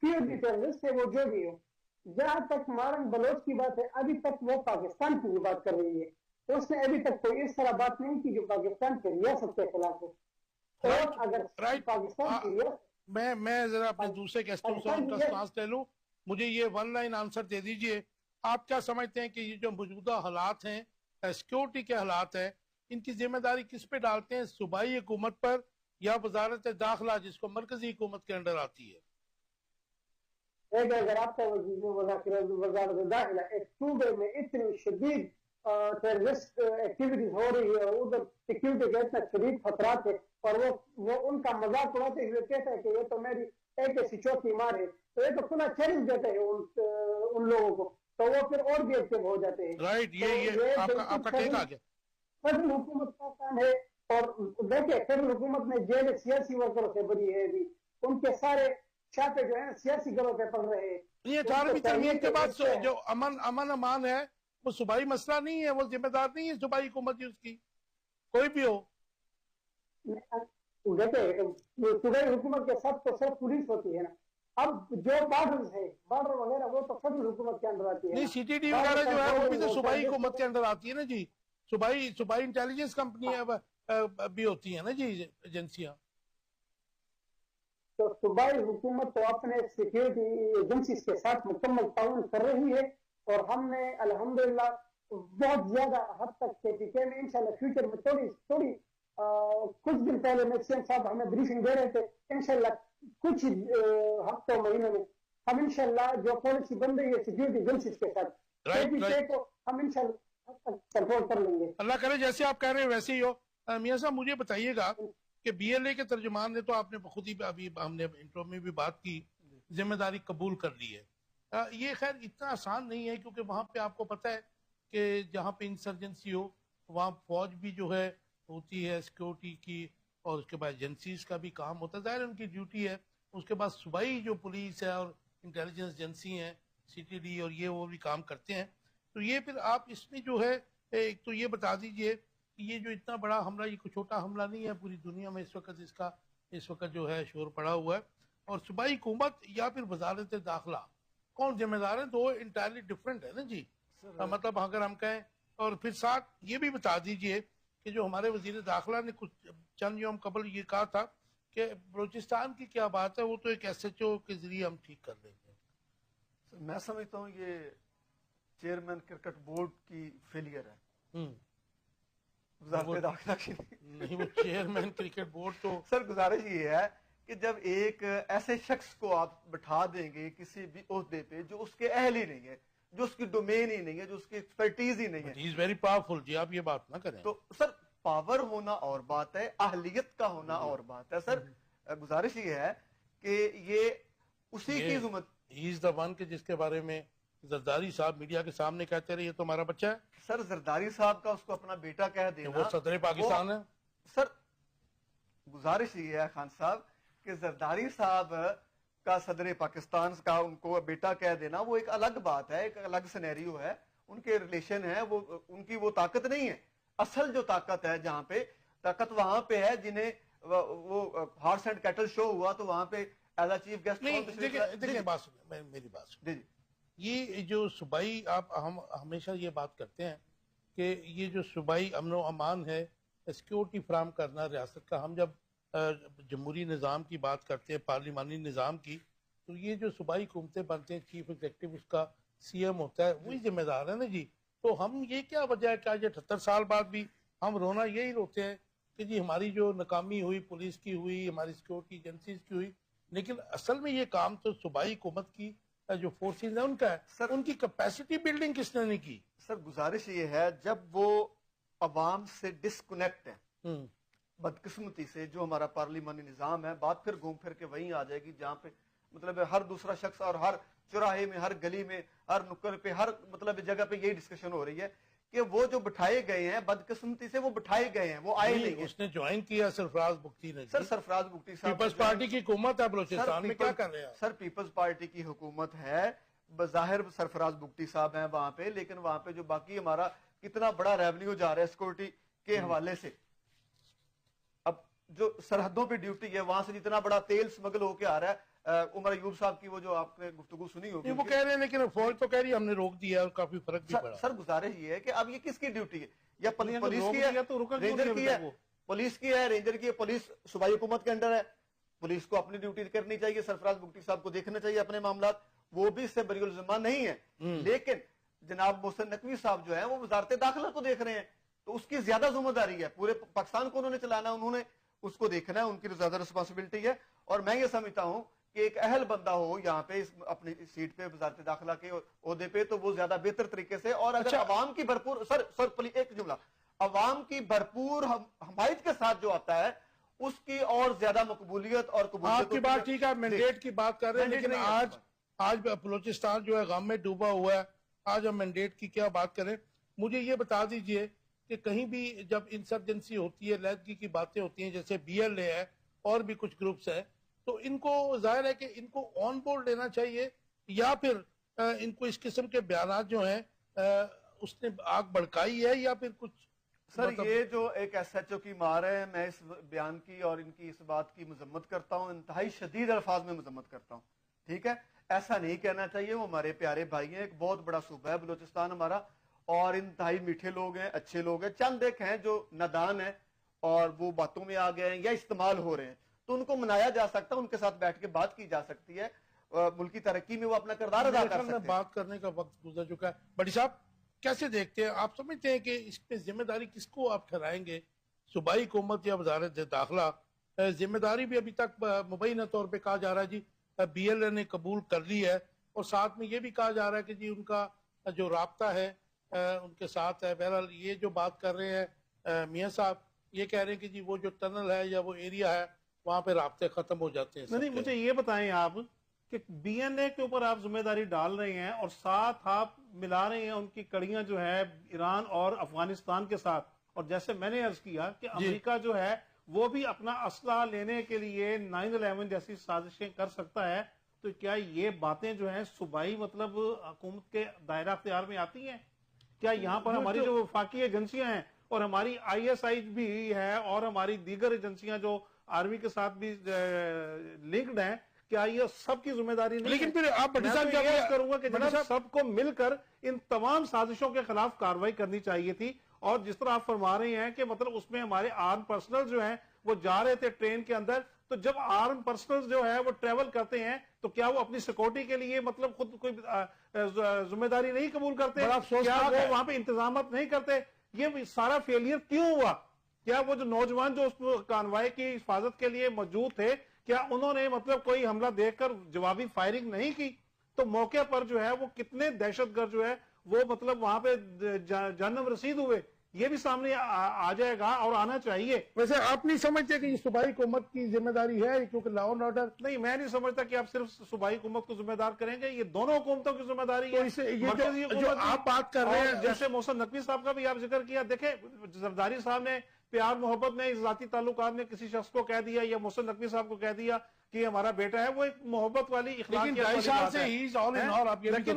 Security terrorist है वो जो भी हो। जहां तक मारन बलोच की बात है, अभी तक वो पाकिस्तान की बात कर रही है, उसने अभी तक कोई इस तरह बात नहीं की जो पाकिस्तान की रियासत के खिलाफ हो। और अगर पाकिस्तान की रियासत, मैं जरा अपने दूसरे गेस्टों से उनका स्टांस ले लूं, मुझे ये वन लाइन आंसर दे दीजिए। आप क्या समझते हैं कि ये जो मौजूदा हालात हैं, सिक्योरिटी के हालात हैं, इनकी जिम्मेदारी किस पे डालते हैं, सूबाई हुकूमत पर या वजारत दाखिला जिसको मरकजी हुकूमत के अंडर आती है? अगर आपका वजारत दाखिला एक सूबे में इतनी शदीद टेररिस्ट एक्टिविटीज हो रही है और उधर सिक्योरिटी के इतना शदीद खतरात है, और वो उनका मजाक उड़ाते हुए कहता है कि ये तो मेरी एक ऐसी चौथी मार है, तो ये तो खुला चैलेंज देते हैं उन लोगों को, तो वो फिर और भी एक्टिव हो जाते हैं। राइट, ये आपका टेक आ गया। फेडरल हुकूमत का काम है। और देखिए, फेडरल हुकूमत ने जेल सियासी वर्करों से भरी है, अभी उनके सारे छापे जो है सियासी दलों पे पड़ रहे हैं। ये 18वीं तरमीम के बाद जो अमन अमान है वो सूबाई मसला नहीं है, वो जिम्मेदार नहीं है सूबाई हुकूमत की, उसकी कोई भी हो। देखिए, सूबाई हुकूमत के साथ तो सिर्फ पुलिस होती है ना। अब जो बॉर्डर है, बॉर्डर वगैरह, वो तो फेडरल हुकूमत के अंदर आती है। नहीं, सीटीडी वगैरह जो है वो भी तो सूबाई हुकूमत के अंदर आती है ना जी। सूबाई इंटेलिजेंस कंपनी भी होती है ना जी, एजेंसियां। तो सूबाई हुकूमत तो अपने सिक्योरिटी एजेंसी के साथ मुकम्मल ताउन कर रही है, और हमने अल्हम्दुलिल्लाह बहुत ज्यादा हद तक केपीके में इंशाल्लाह फ्यूचर में थोड़ी कुछ दिन पहले सीएम साहब हमें ब्रीफिंग दे रहे थे, इंशाल्लाह कुछ हफ्तों महीनों में हम इंशाल्लाह जो पॉलिसी बन रही है सिक्योरिटी एजेंसी के साथ, केपीके को हम इंशाल्लाह कंट्रोल कर लेंगे। अल्लाह करे जैसे आप कह रहे हैं वैसे ही हो। मियां साहब, मुझे बताइएगा कि बीएलए के तर्जुमान ने तो आपने खुद ही अभी हमने इंट्रो में भी बात की, जिम्मेदारी कबूल कर ली है। ये खैर इतना आसान नहीं है, क्योंकि वहां पे आपको पता है कि जहाँ पे इंसर्जेंसी हो वहाँ फौज भी जो है होती है सिक्योरिटी की, और उसके बाद एजेंसीज का भी काम होता है, जाहिर उनकी ड्यूटी है। उसके बाद सूबाई जो पुलिस है और इंटेलिजेंस एजेंसी है सीटीडी, और ये वो भी काम करते हैं। तो ये फिर आप इसमें जो है, एक तो ये बता दीजिए कि ये जो इतना बड़ा हमला, ये कोई छोटा हमला नहीं है, पूरी दुनिया में इस वक्त जो है शोर पड़ा हुआ है। और सूबाई हुकूमत या फिर वजारत दाखिला, कौन जिम्मेदार है? दो इंटायरली डिफरेंट है ना जी। मतलब अगर हम कहें, और फिर साथ ये भी बता दीजिए कि जो हमारे वजीर दाखिला ने कुछ चंद यौम कबल ये कहा था कि बलूचिस्तान की क्या बात है, वो तो एक SHO के जरिए हम ठीक कर देंगे। मैं समझता हूँ ये चेयरमैन क्रिकेट बोर्ड की फेलियर है, वजारत दाखिला की नहीं। वो चेयरमैन क्रिकेट बोर्ड तो सर, गुजारिश ये है कि जब एक ऐसे शख्स को आप बिठा देंगे किसी भी ओहदे पे जो उसके अहल ही नहीं है, जो उसकी डोमेन ही नहीं है, जो उसकी एक्सपर्टीज ही नहीं है, ही इज वेरी पावरफुल जी, आप ये बात ना करें। तो सर पावर होना और बात है, अहलियत का होना और बात है। सर गुजारिश ये है कि ये उसी की जुम्मत, ही इज द वन के जिसके बारे में जरदारी साहब मीडिया के सामने कहते रहे ये तो हमारा बच्चा है। सर जरदारी साहब का उसको अपना बेटा कह देना, वो सदर पाकिस्तान है। सर गुजारिश ये है खान साहब कि जरदारी साहब का सदर पाकिस्तान का उनको बेटा कह देना वो एक अलग बात है, एक अलग सिनेरियो है, उनके रिलेशन है, वो उनकी वो ताकत नहीं है। असल जो ताकत है, जहां पे ताकत वहां पे है, जिन्हें वो हॉर्स एंड कैटल शो हुआ तो वहां पे एज अ चीफ गेस्ट। देखिए बात सुनिए, मेरी बात सुनिए। ये जो सूबाई, हम हमेशा ये बात करते हैं कि ये जो सूबाई अमन अमान है, सिक्योरिटी फ्राहम करना रियासत का, हम जब जमहूरी निज़ाम की बात करते हैं, पार्लिमानी निज़ाम की, तो ये जो सूबाई हुकूमतें बनते हैं, चीफ एग्जीक्यूटिव उसका CM होता है, वही जिम्मेदार है ना जी। तो हम ये क्या वजह है कि आज 78 साल बाद भी हम रोना यही रोते हैं कि जी हमारी जो नाकामी हुई, पुलिस की हुई, हमारी सिक्योरिटी एजेंसीज की हुई, लेकिन असल में ये काम तो सूबाई हुकूमत की जो फोर्सेज है उनका है। सर उनकी कैपेसिटी बिल्डिंग किसने नहीं की? सर गुजारिश ये है, जब वो अवाम से डिस्कनेक्ट है, बदकिस्मती से, जो हमारा पार्लिमानी निजाम है, बात फिर घूम फिर के वहीं आ जाएगी जहां पे मतलब हर दूसरा शख्स और हर चौराहे में, हर गली में, हर नुक्कड़ पे, हर मतलब जगह पे यही डिस्कशन हो रही है कि वो जो बिठाए गए हैं, बदकिस्मती से वो बिठाए गए हैं, वो आए नहीं। उसने ज्वाइन किया सरफराज बुख्ती ने। सर सरफराज बुख्ती साहब पीपल्स पार्टी की हुकूमत है बलूचिस्तान में, क्या कर रहे हैं? सर पीपल्स पार्टी की हुकूमत है, बज़ाहिर सरफराज बुख्ती साहब हैं वहां पे, लेकिन वहां पे जो बाकी हमारा कितना बड़ा रेवेन्यू जा रहा है सिक्योरिटी के हवाले से, अब जो सरहदों पे ड्यूटी है, वहां से जितना बड़ा तेल स्मगल होके आ रहा है, उमर अयूब साहब की वो जो आपने गुफ्तगू सुनी होगी, वो कह रहे हैं लेकिन फौज तो कह रही है हमने रोक दिया और काफी फर्क भी पड़ा। सर गुजारिश ये है कि अब ये किसकी ड्यूटी है, या पुलिस की है, तो रेंजर की है, पुलिस की है, रेंजर की है, पुलिस सूबाई हुकूमत के अंडर है, पुलिस को अपनी ड्यूटी करनी चाहिए, सरफराज बुगटी साहब को देखना चाहिए अपने मामला, वो भी इससे बरीउल ज़िम्मा नहीं है। लेकिन जनाब मोहसिन नकवी साहब जो है वो वजारत दाखिला को देख रहे हैं, तो उसकी ज्यादा जिम्मेदारी है, पूरे पाकिस्तान को उन्होंने चलाना, उन्होंने उसको देखना है, उनकी ज्यादा रिस्पॉन्सिबिलिटी है। और मैं ये समझता हूँ कि एक अहल बंदा हो यहाँ पे इस अपनी सीट पे वजारत दाखिला के ओहदे पे, तो वो ज्यादा बेहतर तरीके से, और अगर अवाम की भरपूर सर एक जुमला, अवाम की भरपूर हमायत के साथ जो आता है उसकी और ज्यादा मकबूलियत और कबूलियत। आपकी बात ठीक है, मैंडेट की बात कर रहे हैं, लेकिन आज बलूचिस्तान जो है गम में डूबा हुआ है, आज हम मैंडेट की क्या बात करें। मुझे ये बता दीजिए कि कहीं भी जब इंसर्जेंसी होती है, लैदगी की बातें होती हैं, जैसे BLA है और भी कुछ ग्रुप्स है, तो इनको जाहिर है कि इनको ऑन बोर्ड लेना चाहिए, या फिर इनको इस किस्म के बयान जो हैं उसने आग भड़काई है, या फिर कुछ। सर ये जो एक SHO की मार है, मैं इस बयान की और इनकी इस बात की मजम्मत करता हूँ, इंतहाई शदीद अल्फाज में मजम्मत करता हूँ। ठीक है, ऐसा नहीं कहना चाहिए, वो हमारे प्यारे भाई हैं, एक बहुत बड़ा सूबा है बलूचिस्तान हमारा, और इंतहाई मीठे लोग हैं, अच्छे लोग हैं, चंद एक हैं जो नादान है और वो बातों में आ गए हैं या इस्तेमाल हो रहे हैं, तो उनको मनाया जा सकता है, उनके साथ बैठ के बात की जा सकती है, मुल्क की तरक्की में वो अपना किरदार अदा कर सकते हैं। बात करने का वक्त गुजर चुका है। बड़ी साहब कैसे देखते हैं, आप समझते हैं कि इसमें जिम्मेदारी किसको आप ठहराएंगे, सूबाई हुकूमत या वजारत दाखिला? जिम्मेदारी भी अभी तक मुबैना तौर पर कहा जा रहा है जी BLA ने कबूल कर ली है, और साथ में ये भी कहा जा रहा है कि जी उनका जो राब्ता है उनके साथ है। बहरहाल ये जो बात कर रहे हैं मियाँ साहब, ये कह रहे हैं कि जी वो जो टनल है या वो एरिया है वहां पे राब्ते खत्म हो जाते हैं। नहीं, मुझे ये बताएं आप कि BNA के ऊपर आप जिम्मेदारी डाल रहे हैं और साथ आप मिला रहे हैं उनकी कड़ियां जो है ईरान और अफगानिस्तान के साथ, और जैसे मैंने अर्ज किया कि अमेरिका जो है वो भी अपना असला लेने के लिए 9/11 जैसी साजिशें कर सकता है, तो क्या ये बातें जो है सूबाई मतलब हुकूमत के दायरा अख्तियार में आती हैं? क्या यहाँ पर हमारी जो वफाकी एजेंसियां हैं और हमारी ISI भी है और हमारी दीगर एजेंसियां जो आर्मी के साथ भी लिंक्ड हैं, क्या ये सबकी जिम्मेदारी नहीं? लेकिन फिर आप करूंगा कि जनाब सबको मिलकर इन तमाम साजिशों के खिलाफ कार्रवाई करनी चाहिए थी, और जिस तरह आप फरमा रहे हैं कि मतलब उसमें हमारे आर्म पर्सनल जो हैं वो जा रहे थे ट्रेन के अंदर, तो जब आर्म पर्सनल जो है वो ट्रेवल करते हैं तो क्या वो अपनी सिक्योरिटी के लिए मतलब खुद कोई जिम्मेदारी नहीं कबूल करते? क्या वो वहां पे इंतजाम नहीं करते? ये सारा फेलियर क्यों हुआ? क्या वो जो नौजवान जो उस कानवाई की हिफाजत के लिए मौजूद थे, क्या उन्होंने मतलब कोई हमला देखकर जवाबी फायरिंग नहीं की? तो मौके पर जो है वो कितने दहशतगर्द जो है वो मतलब वहां पे जानब रसीद हुए, ये भी सामने आ जाएगा और आना चाहिए। वैसे आप नहीं समझते कि ये सूबाई हुकूमत की जिम्मेदारी है, क्योंकि लॉ एंड ऑर्डर? नहीं, मैं नहीं समझता कि आप सिर्फ सूबाई हुकूमत को जिम्मेदार करेंगे, ये दोनों हुकूमतों की जिम्मेदारी है। तो ये जो आप बात कर रहे हैं, जैसे मोहसिन नकवी साहब का भी आप जिक्र किया, देखे जरदारी साहब ने प्यार मोहब्बत में जाती ताल्लुकात में किसी शख्स को कह दिया या मोहसिन नकवी साहब को कह दिया कि हमारा बेटा है, वो एक मोहब्बत वाली लेकिन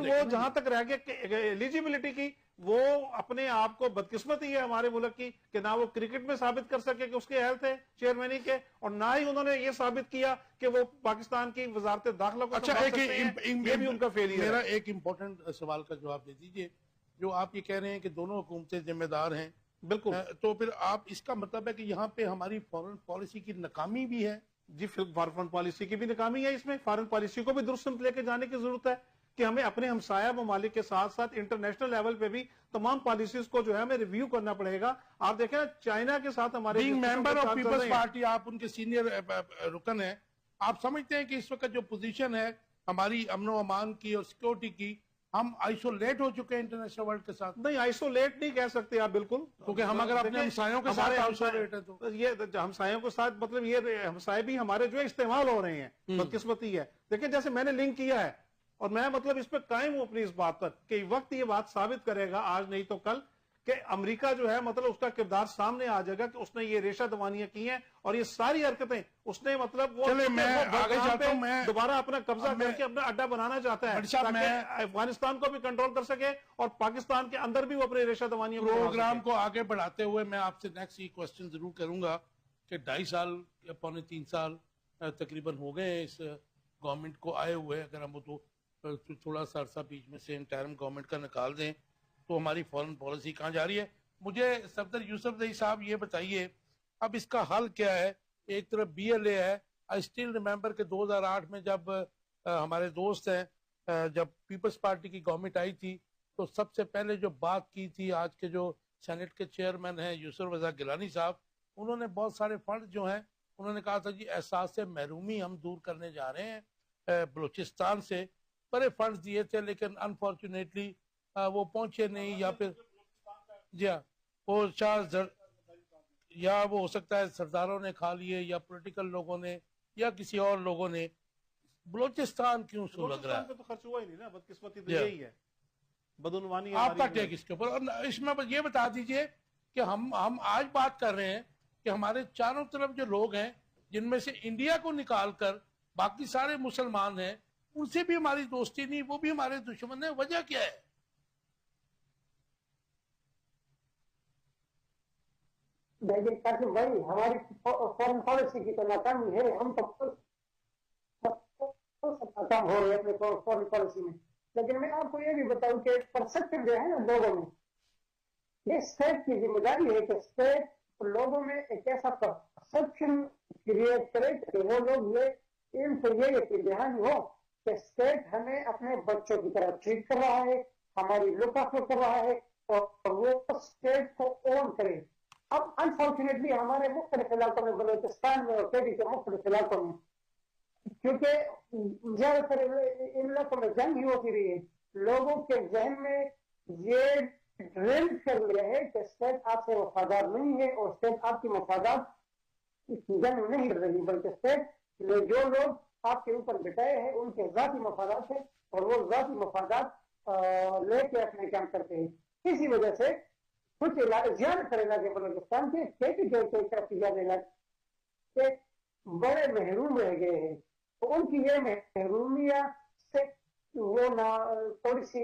वो जहां तक रह गया एलिजिबिलिटी की, वो अपने आप को बदकिस्मती है हमारे मुल्क की कि ना वो क्रिकेट में साबित कर सके कि उसके अहल थे चेयरमैनी के, और ना ही उन्होंने ये साबित किया कि वो पाकिस्तान की वजारत दाखिला को। अच्छा, ये भी उनका फेलियर है। मेरा एक इम्पोर्टेंट सवाल का जवाब दे दीजिए, जो आप ये कह रहे हैं कि दोनों हुकूमतें जिम्मेदार हैं, बिल्कुल, तो फिर आप इसका मतलब है कि यहाँ पे हमारी फॉरेन पॉलिसी की नाकामी भी है? जी, फॉरेन पॉलिसी की भी नाकामी है इसमें। फॉरेन पॉलिसी को भी दुरुस्त लेके जाने की जरूरत है कि हमें अपने हमसाया ममालिक के साथ साथ इंटरनेशनल लेवल पे भी तमाम पॉलिसीज को जो है हमें रिव्यू करना पड़ेगा। आप देखें ना, चाइना के साथ हमारे मेंबर ऑफ पीपल्स पार्टी, आप उनके सीनियर रुकन है, आप समझते हैं कि इस वक्त जो पोजीशन है हमारी अमनो अमान की और सिक्योरिटी की, हम आइसोलेट हो चुके हैं इंटरनेशनल वर्ल्ड के साथ? नहीं, आइसोलेट नहीं कह सकते आप, बिल्कुल, क्योंकि हम अगर अपने हमसायों के साथ आइसोलेट है तो ये हमसायों के साथ मतलब ये हमसाए भी हमारे जो है इस्तेमाल हो रहे हैं, बदकिस्मती है। देखिए, जैसे मैंने लिंक किया है और मैं मतलब इस पर कायम हूं अपनी इस बात पर कि वक्त ये बात साबित करेगा, आज नहीं तो कल, कि अमेरिका जो है मतलब उसका किरदार सामने आ जाएगा कि उसने ये रेशा दवानियां की हैं और ये सारी हरकतें उसने मतलब वो दोबारा अपना कब्जा करके अपना अड्डा बनाना चाहता है ताकि अफगानिस्तान को भी कंट्रोल कर सके और पाकिस्तान के अंदर भी वो अपने रेशा दवानियां। प्रोग्राम को आगे बढ़ाते हुए मैं आपसे नेक्स्ट ये क्वेश्चन जरूर करूंगा कि 2.5 साल या 2.25 साल तकरीबन हो गए इस गवर्नमेंट को आए हुए हैं, अगर हम तो थोड़ा सा अरसा बीच में से इंटरिम गवर्नमेंट का निकाल दें तो हमारी फॉरेन पॉलिसी कहाँ जा रही है। मुझे सफदर यूसुफजई साहब ये बताइए, अब इसका हल क्या है? एक तरफ BLA है। आई स्टिल रिमेम्बर के 2008 में जब हमारे दोस्त हैं, जब पीपल्स पार्टी की गवर्नमेंट आई थी तो सबसे पहले जो बात की थी आज के जो सेनेट के चेयरमैन हैं यूसुफ रजा गिलानी साहब, उन्होंने बहुत सारे फंड जो हैं उन्होंने कहा था जी एहसास से महरूमी हम दूर करने जा रहे हैं बलूचिस्तान से। बड़े फंड्स दिए थे लेकिन अनफॉर्चुनेटली वो पहुंचे नहीं, या फिर जी हाँ वो शायद या वो हो सकता है सरदारों ने खा लिए या पॉलिटिकल लोगों ने या किसी और लोगों ने। बलूचिस्तान क्यों सो लग रहा है? तो खर्च हुआ ही नहीं ना, बदकिस्मती तो यही है, बदउनवानी। आपका टेक इसके ऊपर? इसमें बस ये बता दीजिए कि हम आज बात कर रहे हैं कि हमारे चारों तरफ जो लोग हैं जिनमें से इंडिया को निकालकर बाकी सारे मुसलमान हैं, उनसे भी हमारी दोस्ती नहीं, वो भी हमारे दुश्मन है। वजह क्या है? लेकिन वही हमारी फॉरेन पॉलिसी की तो नाकामी है। हम तो नाकाम हो रहे हैं अपने फॉरेन पॉलिसी में। लेकिन मैं आपको ये भी बताऊं कि परसेप्शन जो है ना लोगों में, ये स्टेट की जिम्मेदारी है कि स्टेट लोगों में एक ऐसा परसेप्शन क्रिएट करे कि वो लोग ये इनसे ये यकीन दहानी हो कि स्टेट हमें अपने बच्चों की तरह ट्रीट कर रहा है, हमारी लुक आफ्टर कर रहा है, और वो स्टेट को ओन करे। अब अनफॉर्चुनेटली हमारे मुख्तलिफ इलाकों में, बलूचिस्तान में और केडी के मुख्तलिफ इलाकों में, क्योंकि ज्यादातर इन इलाकों में जंग ही होती रही है, लोगों के जहन में ये ड्रिल कर लिया है कि स्टेट आपसे वफादार नहीं है और स्टेट आपकी मफादात जंग नहीं कर रही, बल्कि स्टेट में जो लोग आपके ऊपर बिठाए हैं उनके जाती मफादात है और वो जाती मफादात लेके अपने काम करते हैं। इसी वजह से कुछ ज्यादातर इलाके बलूचिस्तान के ज्यादा इलाके बड़े महरूम रह गए हैं, तो उनकी ये महरूमिया से वो थोड़ी सी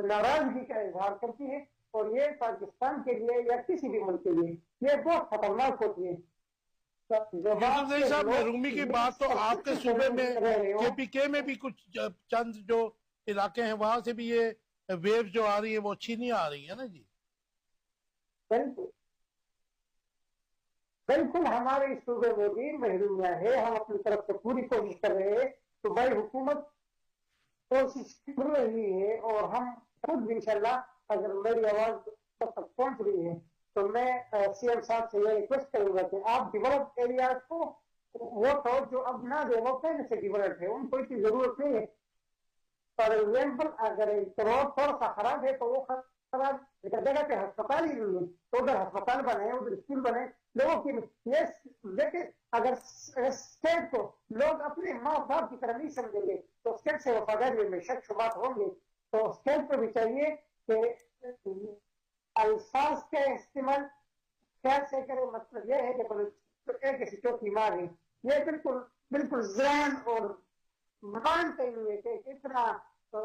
नाराजगी का इजहार करती है, और ये पाकिस्तान के लिए या किसी भी मुल्क के लिए ये बहुत खतरनाक होती है। साहब महरूमी की बात तो आपके सूबे में KPK में भी कुछ चंद जो इलाके हैं वहां से भी ये वेव जो आ रही है वो अच्छी नहीं आ रही है ना जी? बिल्कुल हमारे इस सूबे में भी महरूमिया है, हम अपनी तरफ से पूरी कोशिश कर रहे हैं। तो भाई हुकूमत कोशिश कर रही है और हम खुद भी इंशाल्लाह अगर मेरी आवाज तब तक पहुंच रही है तो मैं CM साहब से ये रिक्वेस्ट करूंगा कि आप डेवलप एरियाज को वो तो जो अब ना दे वो पहले से डेवलप है, उनको इसकी जरूरत नहीं है। फॉर एग्जाम्पल अगर रोड थोड़ा सा खराब है तो वो खराब जगह पे अस्पताल ही नहीं है तो उधर अस्पताल बने, उधर स्कूल बने लोगों की। ये देखिए अगर स्टेट को लोग अपने माँ बाप की तरह नहीं समझेंगे तो स्टेट से वफादारी में शक शुबात होंगे। तो स्टेट को भी चाहिए कि अल्फाज का इस्तेमाल ख्याल से करे। मतलब यह है कि तो एक ऐसी चौथी मार है, ये बिल्कुल बिल्कुल जहन और मानते हुए कि इतना तो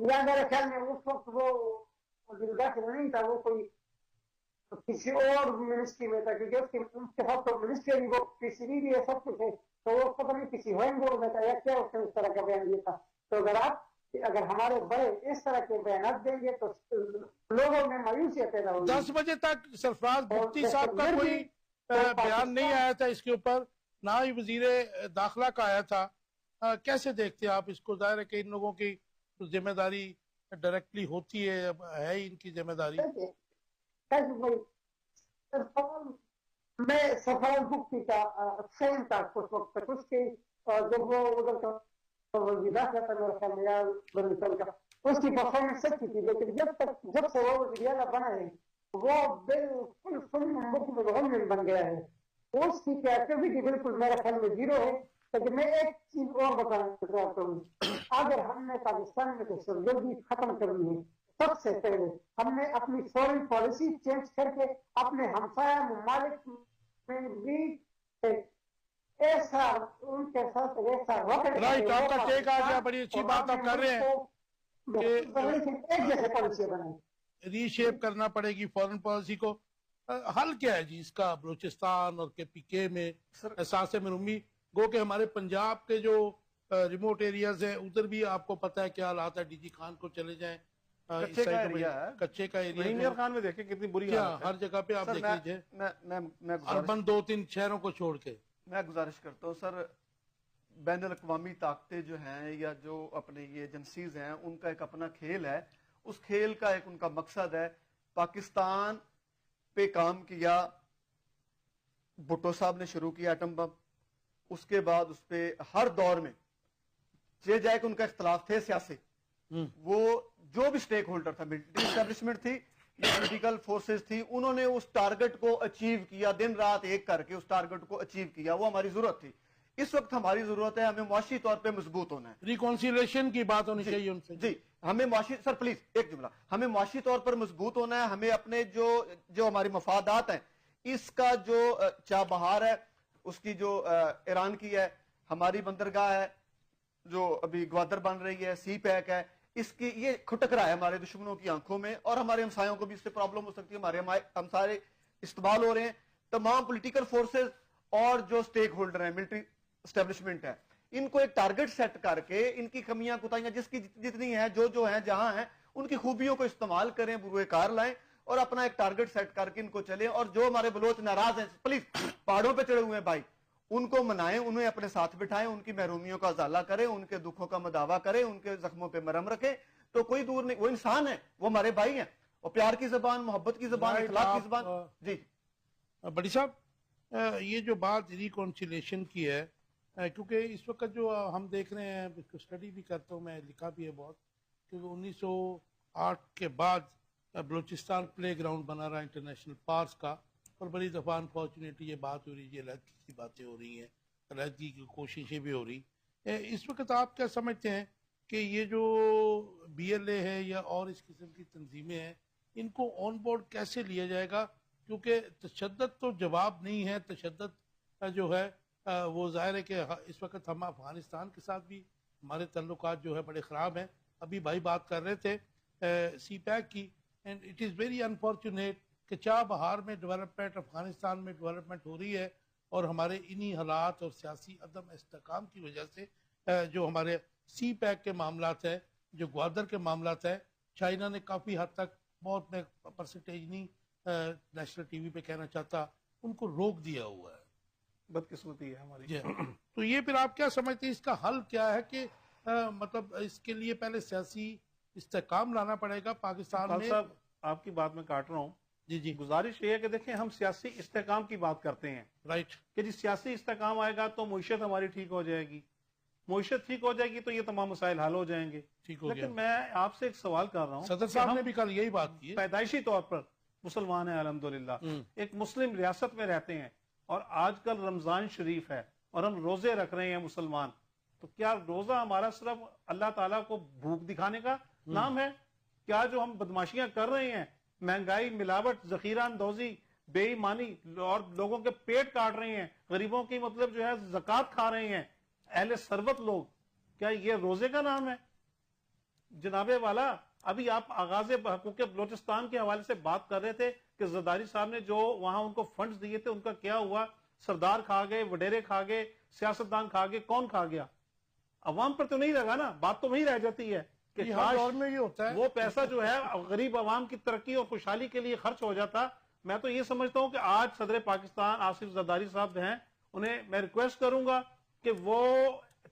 या मेरे ख्याल में उस वक्त वो दाखिल नहीं था, वो कोई किसी और मिनिस्ट्री में था, क्योंकि उसके साथ तो मिनिस्ट्री वो PCB भी है, सब कुछ है, तो वो पता नहीं किसी होमगोल में था या क्या उसने इस तरह का बयान दिया था। तो अगर हमारे बड़े इस तरह के बयान देंगे तो लोगों में मायूसियत पैदा होगी। 10 बजे तक सरफराज भुट्टी साहब का कोई बयान नहीं आया था इसके ऊपर, ना ही वजीर दाखिला का आया था। कैसे देखते हैं आप इसको? जाहिर है कि इन लोगों की जिम्मेदारी डायरेक्टली होती है इनकी जिम्मेदारी। मैं सरफराज भुट्टी का फैन था कुछ वक्त तक, उसकी जब वो उधर का उसकी परफॉर्मेंस अच्छी थी, लेकिन जब से वो विद्यालय बना है वो बिल्कुल फुल बन गया है, उसकी एक्टिविटी बिल्कुल मेरे ख्याल में जीरो है। लेकिन मैं एक चीज और बताना चाहता हूँ, अगर हमने पाकिस्तान में सरदर्दी खत्म करनी है सबसे पहले हमने अपनी फॉरेन पॉलिसी चेंज करके अपने हमसाया ममालिक में भी ऐसा उनके साथ ऐसा राइट, आपका टेक आ गया, बड़ी अच्छी बात आप कर रहे हैं कि एक जैसे पॉलिसी बनाए, रीशेप करना पड़ेगी फॉरेन पॉलिसी को। हल क्या है जी इसका बलूचिस्तान और KPK में? एहसास महरूमी गो के हमारे पंजाब के जो रिमोट एरियाज है उधर भी आपको पता है क्या हालात है, डीजी खान को चले जाएं, कच्चे का एरिया है, कच्चे का एरिया इंजीनियर खान में देखें कितनी बुरी क्या हालत है। हर जगह पे आप देख लीजिए, मैं अर्बन 2-3 शहरों को छोड़ के। मैं गुजारिश करता हूँ सर, बैनुल अक़वामी ताकतें जो हैं या जो अपने ये एजेंसीज हैं उनका एक अपना खेल है, उस खेल का एक उनका मकसद है। पाकिस्तान पे काम किया, भुट्टो साहब ने शुरू किया एटम बम, उसके बाद उस पर हर दौर में जे जाए कि उनका इख्तलाफ थे सियासी, वो जो भी स्टेक होल्डर था, मिलिट्री एस्टेब्लिशमेंट थी या पॉलिटिकल फोर्सेस थी, उन्होंने उस टारगेट को अचीव किया, दिन रात एक करके उस टारगेट को अचीव किया। वो हमारी जरूरत थी। इस वक्त हमारी जरूरत है, हमें मुआशी तौर पे मजबूत होना है, रिकॉन्सिलेशन की बात होनी चाहिए उनसे। जी हमें मुआशी, सर प्लीज एक जुमला, हमें मुआशी तौर पर मजबूत होना है। हमें अपने जो हमारी मफादात हैं, इसका जो चाबहार है, उसकी जो ईरान की है, हमारी बंदरगाह है जो अभी ग्वादर बन रही है, सी पैक है, इसकी ये खुटक रहा है हमारे दुश्मनों की आंखों में, और हमारे हमसायों को भी इससे प्रॉब्लम हो सकती है। हमारे हमसारे इस्तेमाल हो रहे हैं। तमाम पॉलिटिकल फोर्सेस और जो स्टेक होल्डर हैं, मिलिट्री एस्टेब्लिशमेंट है, इनको एक टारगेट सेट करके इनकी कमियां कुताइयां जिसकी जितनी है, जो है, जहां है, उनकी खूबियों को इस्तेमाल करें, बुरुएकार लाएं और अपना एक टारगेट सेट करके इनको चले। और जो हमारे बलोच नाराज हैं, प्लीज पहाड़ों पे चढ़े हुए हैं भाई, उनको मनाएं, उन्हें अपने साथ बिठाएं, उनकी महरूमियों का उजाला करें, उनके दुखों का मदावा करें, उनके जख्मों पे मरहम रखें, तो कोई दूर नहीं। वो इंसान है, वो हमारे भाई हैं, और प्यार की जबान, मोहब्बत की जबान, इखलाक की जबान। जी बड़ी साहब, ये जो बात रिकॉन्सिलेशन की है, क्योंकि इस वक्त जो हम देख रहे हैं, इसको स्टडी भी करता हूँ मैं, लिखा भी है बहुत, क्योंकि 1908 के बाद बलूचिस्तान प्ले ग्राउंड बना रहा इंटरनेशनल पार्क का, और बड़ी दफ़ा अनफॉर्चुनेटली ये बात हो रही है, अलहदगी की बातें हो रही हैं, अलहदगी की कोशिशें भी हो रही। इस वक्त आप क्या समझते हैं कि ये जो BLA है या और इस किस्म की तंजीमें हैं, इनको ऑन बोर्ड कैसे लिया जाएगा? क्योंकि तशद्दुद तो जवाब नहीं है, तशद्दुद जो है वो जाहिर है कि इस वक्त हम अफगानिस्तान के साथ भी हमारे तल्लुकात जो है बड़े ख़राब हैं। अभी भाई बात कर रहे थे सी पैक की, and it is very unfortunate कि चाबहार में डेवलपमेंट, अफगानिस्तान में डेवलपमेंट हो रही है, और हमारे इन्हीं हालात और सियासी अदम इस्तेकाम की वजह से जो हमारे सी पैक के मामलात है, जो ग्वादर के मामलात है, चाइना ने काफ़ी हद तक, बहुत मैं परसेंटेज नहीं नेशनल TV पे कहना चाहता, उनको रोक दिया हुआ है। बदकिस्मती है हमारी। तो ये फिर आप क्या समझते हैं, इसका हल क्या है? कि मतलब इसके लिए पहले सियासी इस्तेकाम लाना पड़ेगा पाकिस्तान में। साहब आपकी बात में काट रहा हूँ। जी गुजारिश ये है कि देखें, हम सियासी इस्तेकाम की बात करते हैं, राइट, कि जी सियासी इस्तेकाम आएगा तो मुईशत हमारी ठीक हो जाएगी, मुईशत ठीक हो जाएगी तो ये तमाम मसाइल हल हो जाएंगे। ठीक हो लेकिन गया। मैं आपसे एक सवाल कर रहा हूँ, सदर साहब ने भी कल यही बात की है। पैदाइशी तौर पर मुसलमान है अल्हम्दुलिल्लाह, एक मुस्लिम रियासत में रहते हैं, और आजकल रमजान शरीफ है और हम रोजे रख रहे हैं मुसलमान, तो क्या रोजा हमारा सिर्फ अल्लाह ताला को भूख दिखाने का नाम है? क्या जो हम बदमाशियां कर रहे हैं, महंगाई, मिलावट, जखीरा अंदोजी, बेईमानी, और लोगों के पेट काट रहे हैं, गरीबों की मतलब जो है ज़कात खा रहे हैं, अहले सरबत लोग, क्या ये रोजे का नाम है? जनाबे वाला, अभी आप आगाज हकूक़ बलोचिस्तान के हवाले से बात कर रहे थे कि जरदारी साहब ने जो वहां उनको फंड्स दिए थे, उनका क्या हुआ? सरदार खा गए, वडेरे खा गए, सियासतदान खा गए, कौन खा गया? अवाम पर तो नहीं लगा ना। बात तो वही रह जाती है कि हर दौर में ये होता है, वो पैसा जो है गरीब अवाम की तरक्की और खुशहाली के लिए खर्च हो जाता। मैं तो ये समझता हूँ कि आज सदर पाकिस्तान आसिफ जरदारी साहब हैं, उन्हें मैं रिक्वेस्ट करूंगा कि वो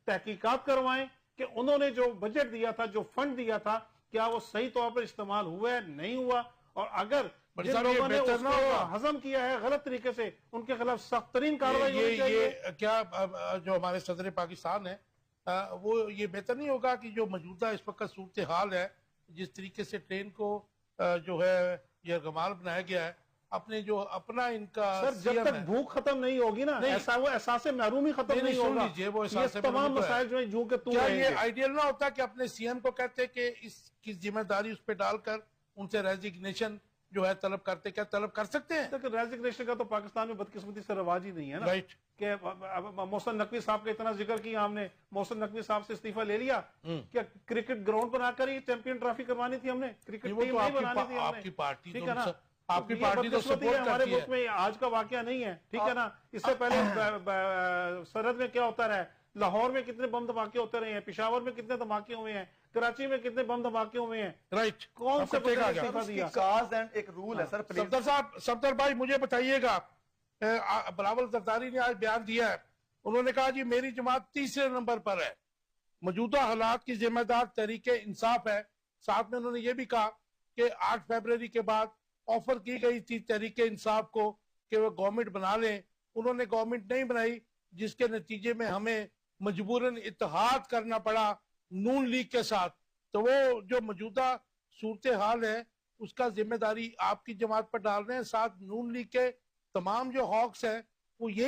तहकीकात करवाएं कि उन्होंने जो बजट दिया था, जो फंड दिया था, क्या वो सही तौर पर इस्तेमाल हुआ है, नहीं हुआ, और अगर जिन लोगों ने उसको हजम किया है गलत तरीके से, उनके खिलाफ सख्त तरीन कार्रवाई होनी चाहिए। क्या जो हमारे सदर पाकिस्तान है, वो ये बेहतर नहीं होगा कि जो मौजूदा इस वक्त सूरत हाल है, जिस तरीके से ट्रेन को जो है यरगमाल बनाया गया है, अपने जो अपना इनका सर, जब तक भूख खत्म नहीं होगी ना, ऐसा वो एहसास महरूमी खत्म नहीं होगा। वो ये तमाम मसाइल जो है जो कि क्या ये आइडियल ना होता कि अपने CM को कहते कि इसकी जिम्मेदारी उस पर डालकर उनसे रेजिग्नेशन जो है तलब करते? क्या तलब कर सकते हैं? लेकिन रेजिग्नेशन का तो पाकिस्तान में बदकिस्मती से रवाज ही नहीं है ना। राइट, कि मोहसिन नकवी साहब का इतना जिक्र किया हमने, मोहसिन नकवी साहब से इस्तीफा ले लिया, क्या क्रिकेट ग्राउंड बनाकर ही चैंपियन ट्रॉफी करवानी थी हमने? क्रिकेट टीम नहीं बनानी थी हमने? आपकी पार्टी, ठीक है ना, आपकी पार्टी तो सपोर्ट हमारे करती मुल्क में आज का वाकया नहीं है, ठीक है ना। इससे पहले सरहद में क्या होता रहा, लाहौर में कितने बम धमाके होते रहे हैं, पिशावर में कितने धमाके हुए हैं, कराची में कितने बम धमाके हुए हैं, राइट। कौन से आपको बंदे ने टेक आ इस्तीफा दिया? काज एंड एक रूल है सर, प्लीज। सफदर साहब, सफदर भाई मुझे बताइएगा, बिलावल जरदारी ने आज बयान दिया है, उन्होंने कहा जी मेरी जमात तीसरे नंबर पर है, मौजूदा हालात की जिम्मेदार तहरीके इंसाफ है। साथ में उन्होंने ये भी कहा कि 8 फरवरी के बाद ऑफर की गई थी तहरीके इंसाफ को कि वो गवर्नमेंट बना लें, उन्होंने गवर्नमेंट नहीं बनाई, जिसके नतीजे में हमें मजबूरन इत्तेहाद करना पड़ा नून लीग के साथ। तो वो जो मौजूदा सूरत हाल है उसका जिम्मेदारी आपकी जमात पर डाल रहे हैं, साथ नून लीग के तमाम जो हॉक्स हैं वो ये